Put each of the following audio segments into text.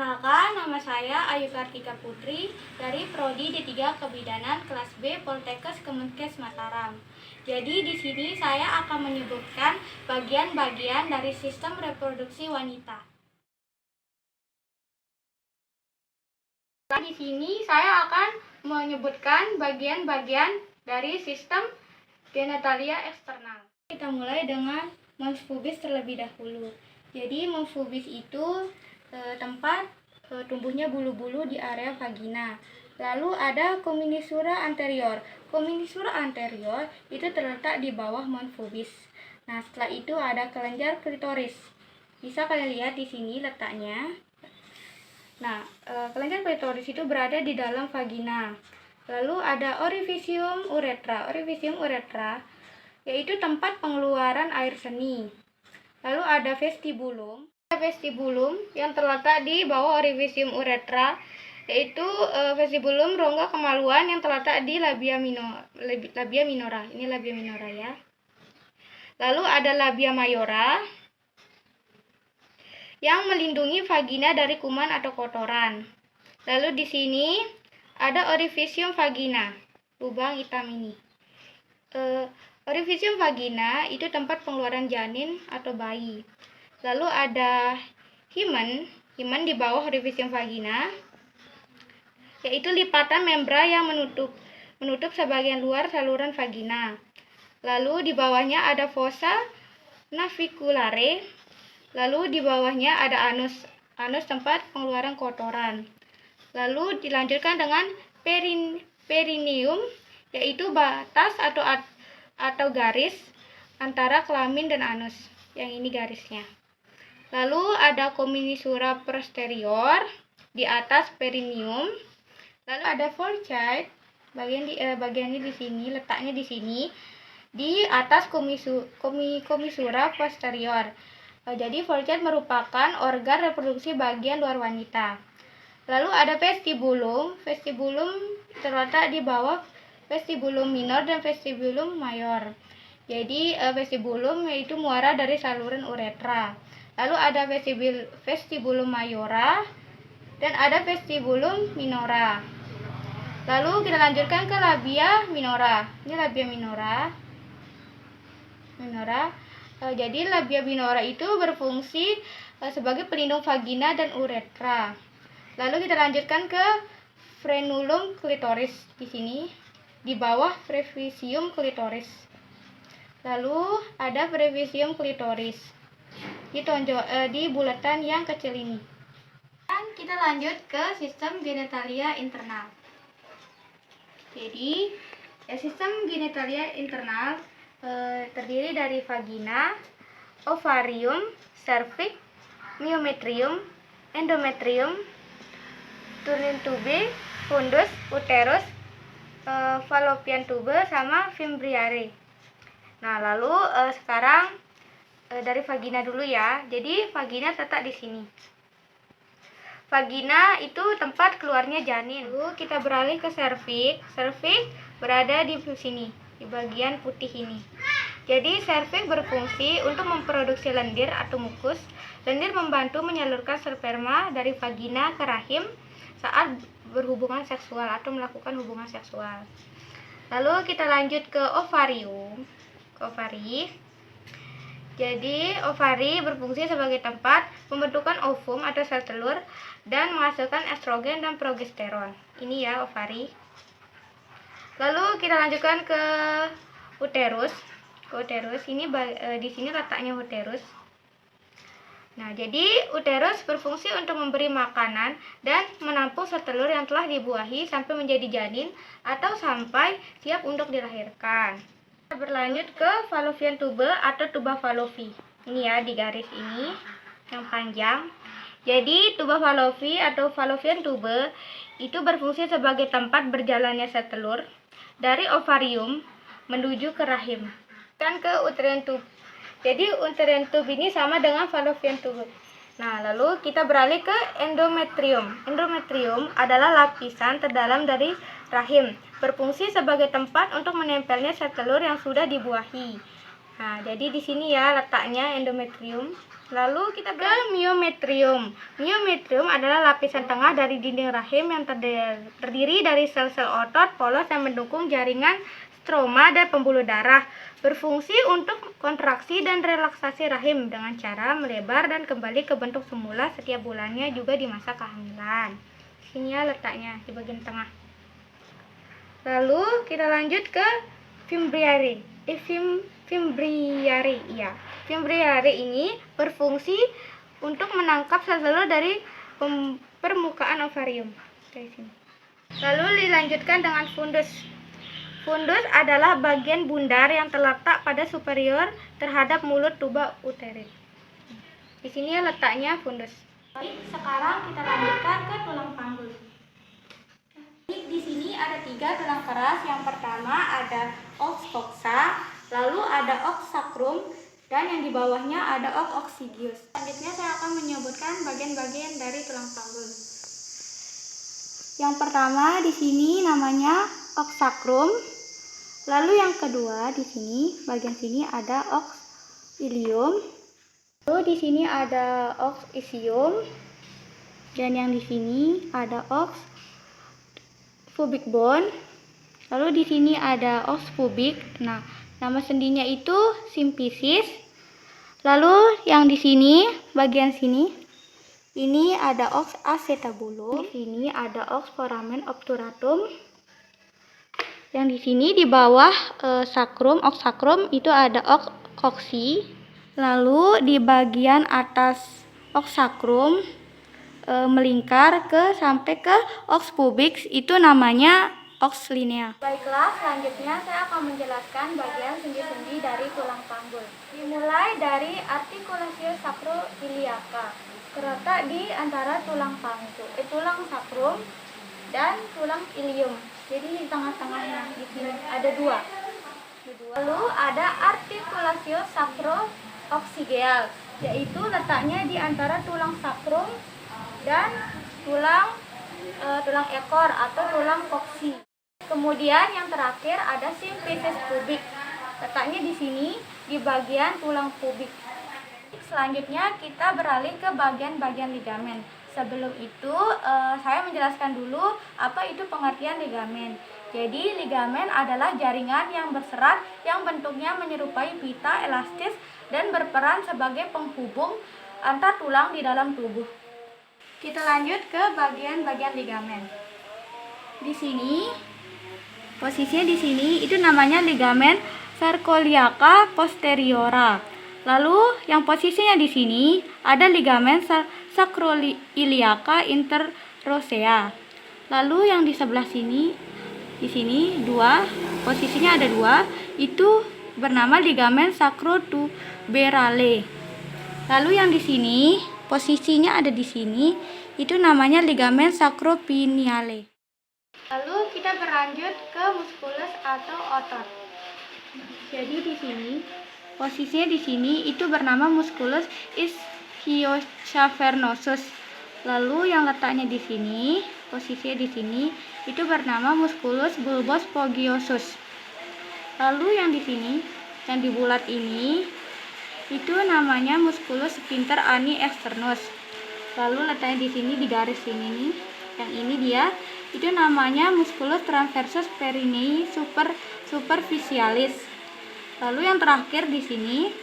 Perkenalkan, nama saya Ayu Kartika Putri dari Prodi D3 Kebidanan kelas B Poltekkes Kemenkes Mataram. Jadi di sini saya akan menyebutkan bagian-bagian dari sistem reproduksi wanita. Di sini saya akan menyebutkan bagian-bagian dari sistem genitalia eksternal. Kita mulai dengan mons pubis terlebih dahulu. Jadi mons pubis itu tempat tumbuhnya bulu-bulu di area vagina. Lalu ada kominisura anterior. Kominisura anterior itu terletak di bawah mons pubis. Nah, setelah itu ada kelenjar klitoris. Bisa kalian lihat di sini letaknya. Nah, kelenjar klitoris itu berada di dalam vagina. Lalu ada orifisium uretra. Orifisium uretra yaitu tempat pengeluaran air seni. Lalu ada vestibulum. Vestibulum yang terletak di bawah orifisium uretra, yaitu vestibulum rongga kemaluan yang terletak di labia minora. Ini labia minora ya. Lalu ada labia mayora yang melindungi vagina dari kuman atau kotoran. Lalu di sini ada orifisium vagina, lubang hitam ini. Orifisium vagina itu tempat pengeluaran janin atau bayi. Lalu ada himen di bawah orifisium vagina, yaitu lipatan membran yang menutup sebagian luar saluran vagina. Lalu di bawahnya ada fossa naviculare. Lalu di bawahnya ada anus tempat pengeluaran kotoran. Lalu dilanjutkan dengan perineum, yaitu batas atau garis antara kelamin dan anus. Yang ini garisnya. Lalu ada kominisura posterior di atas perineum. Lalu ada fourchide, bagiannya di sini, letaknya di sini, di atas komisura posterior. Jadi fourchide merupakan organ reproduksi bagian luar wanita. Lalu ada vestibulum. Vestibulum terletak di bawah vestibulum minor dan vestibulum mayor. Jadi vestibulum yaitu muara dari saluran uretra. Lalu ada vestibulum mayora dan ada vestibulum minora. Lalu kita lanjutkan ke labia minora. Ini labia minora. Jadi labia minora itu berfungsi sebagai pelindung vagina dan uretra. Lalu kita lanjutkan ke frenulum klitoris di sini, di bawah previsium klitoris. Lalu ada previsium klitoris di bulatan yang kecil ini. Dan kita lanjut ke sistem genitalia internal. Jadi sistem genitalia internal terdiri dari vagina, ovarium, cervix, myometrium, endometrium, turin tube, fundus, uterus, fallopian tube, sama fimbriare. Nah, lalu sekarang dari vagina dulu ya. Jadi vagina terletak di sini. Vagina itu tempat keluarnya janin. Lalu kita beralih ke cervix. Cervix berada di sini, di bagian putih ini. Jadi cervix berfungsi untuk memproduksi lendir atau mukus. Lendir membantu menyalurkan sperma dari vagina ke rahim saat berhubungan seksual atau melakukan hubungan seksual. Lalu kita lanjut ke ovarium. Ovari. Jadi ovari berfungsi sebagai tempat pembentukan ovum atau sel telur dan menghasilkan estrogen dan progesteron. Ini ya ovari. Lalu kita lanjutkan ke uterus. Ini di sini letaknya uterus. Nah, jadi uterus berfungsi untuk memberi makanan dan menampung sel telur yang telah dibuahi sampai menjadi janin atau sampai siap untuk dilahirkan. Kita berlanjut ke fallopian tube atau tuba fallopi. Ini ya di garis ini yang panjang. Jadi tuba fallopi atau fallopian tube itu berfungsi sebagai tempat berjalannya sel telur dari ovarium menuju ke rahim dan ke uterine tube. Jadi uterine tube ini sama dengan fallopian tube. Nah, lalu kita beralih ke endometrium. Endometrium adalah lapisan terdalam dari rahim, berfungsi sebagai tempat untuk menempelnya sel telur yang sudah dibuahi. Nah, jadi di sini ya letaknya endometrium. Lalu kita ke myometrium. Myometrium adalah lapisan tengah dari dinding rahim yang terdiri dari sel-sel otot polos yang mendukung jaringan stroma dan pembuluh darah. Berfungsi untuk kontraksi dan relaksasi rahim dengan cara melebar dan kembali ke bentuk semula setiap bulannya, juga di masa kehamilan. Sini ya letaknya di bagian tengah. Lalu kita lanjut ke fimbriae. Fimbriae ini berfungsi untuk menangkap sel telur dari permukaan ovarium. Lalu dilanjutkan dengan fundus. Fundus adalah bagian bundar yang terletak pada superior terhadap mulut tuba uterin. Di sini letaknya fundus. Baik, sekarang kita lanjutkan ke tulang panggul. Di sini ada 3 tulang keras. Yang pertama ada os coxa, lalu ada os sacrum, dan yang di bawahnya ada os coccygeus. Selanjutnya saya akan menyebutkan bagian-bagian dari tulang panggul. Yang pertama di sini namanya os sacrum. Lalu yang kedua di sini, bagian sini ada os ilium. Lalu di sini ada os ischium. Dan yang di sini ada os pubic bone. Lalu di sini ada os pubic. Nah, nama sendinya itu symphysis. Lalu yang di sini, bagian sini, ini ada os acetabulum. Di sini ada os foramen obturatum. Yang di sini di bawah sacrum, os sacrum itu ada os cocci. Lalu di bagian atas os sacrum melingkar sampai ke os pubic, itu namanya os linea. Baiklah, selanjutnya saya akan menjelaskan bagian sendi-sendi dari tulang panggul. Dimulai dari articulatio sacroiliaca, terletak di antara tulang panggul, tulang sacrum dan tulang ilium. Jadi di tengah-tengahnya di sini ada 2. Lalu ada articulatio sacro-occigeal, yaitu letaknya di antara tulang sacrum dan tulang ekor atau tulang cocci. Kemudian yang terakhir ada symphysis pubic, letaknya di sini di bagian tulang pubik. Selanjutnya kita beralih ke bagian-bagian ligamen. Sebelum itu saya menjelaskan dulu apa itu pengertian ligamen. Jadi ligamen adalah jaringan yang berserat yang bentuknya menyerupai pita elastis dan berperan sebagai penghubung antar tulang di dalam tubuh. Kita lanjut ke bagian-bagian ligamen. Di sini, posisinya di sini itu namanya ligamen sarcoiliaca posteriora. Lalu yang posisinya di sini ada ligamen sacroiliaca interosea. Lalu yang di sebelah sini, di sini 2, posisinya ada 2, itu bernama ligamen sacrotuberale. Lalu yang di sini, posisinya ada di sini, itu namanya ligamen sacropineale. Lalu kita berlanjut ke musculus atau otot. Jadi di sini, posisinya di sini itu bernama musculus ischiocavernosus. Lalu yang letaknya di sini, posisinya di sini, itu bernama musculus bulbus spongiosus. Lalu yang di sini, yang di bulat ini, itu namanya musculus sphincter ani externus. Lalu letaknya di sini di garis sini nih, yang ini dia, itu namanya musculus transversus perinei superficialis. Lalu yang terakhir di sini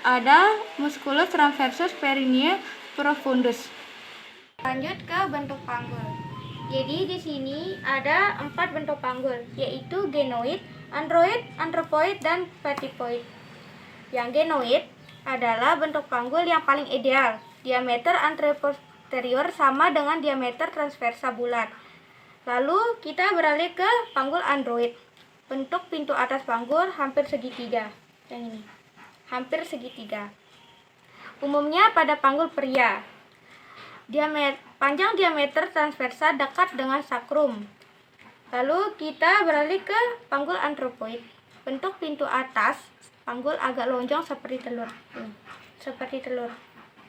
ada musculus transversus perinei profundus. Lanjut ke bentuk panggul. Jadi di sini ada 4 bentuk panggul, yaitu genoid, android, anthropoid, dan platypoid. Yang genoid adalah bentuk panggul yang paling ideal. Diameter anteroposterior sama dengan diameter transversa bulat. Lalu kita beralih ke panggul android. Bentuk pintu atas panggul hampir segitiga. Yang ini, hampir segitiga. Umumnya pada panggul pria. Panjang diameter transversa dekat dengan sakrum. Lalu kita beralih ke panggul anthropoid. Bentuk pintu atas panggul agak lonjong seperti telur. Seperti telur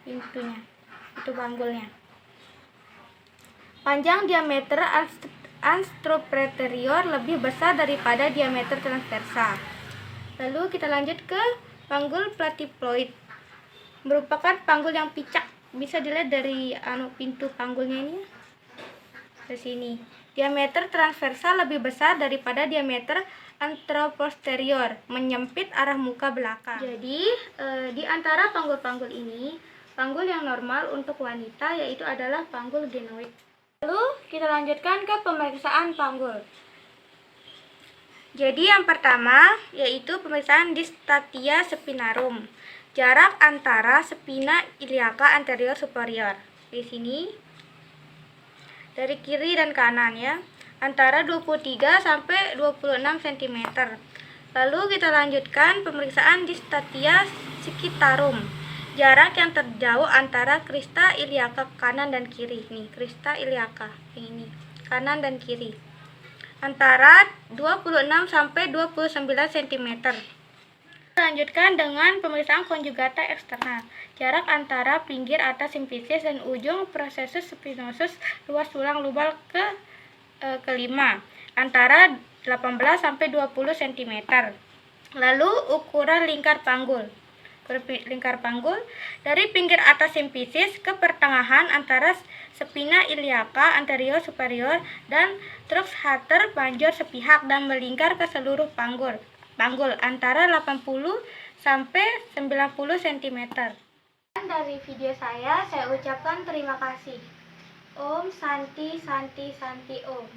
pintunya. Itu panggulnya. Panjang diameter anteroposterior lebih besar daripada diameter transversa. Lalu kita lanjut ke panggul platyploid. Merupakan panggul yang picak. Bisa dilihat dari pintu panggulnya ini ke sini. Diameter transversal lebih besar daripada diameter anteroposterior, menyempit arah muka belakang. Jadi, di antara panggul-panggul ini, panggul yang normal untuk wanita yaitu adalah panggul genoid. Lalu, kita lanjutkan ke pemeriksaan panggul. Jadi, yang pertama yaitu pemeriksaan distatia spinarum. Jarak antara spina iliaca anterior superior. Di sini dari kiri dan kanan ya, antara 23 sampai 26 cm. Lalu kita lanjutkan pemeriksaan distatia scitarum. Jarak yang terjauh antara crista iliaca kanan dan kiri. Nih, crista iliaca ini, kanan dan kiri. Antara 26 sampai 29 cm. Lanjutkan dengan pemeriksaan konjugata eksternal. Jarak antara pinggir atas simfisis dan ujung processus spinosus ruas tulang lumbal kelima antara 18 sampai 20 cm. Lalu ukuran lingkar panggul. Lingkar panggul dari pinggir atas simfisis ke pertengahan antara spina iliaca anterior superior dan trochlear major sepihak dan melingkar ke seluruh panggul antara 80 sampai 90 cm. Dari video saya ucapkan terima kasih. Om Santi Santi Santi Om.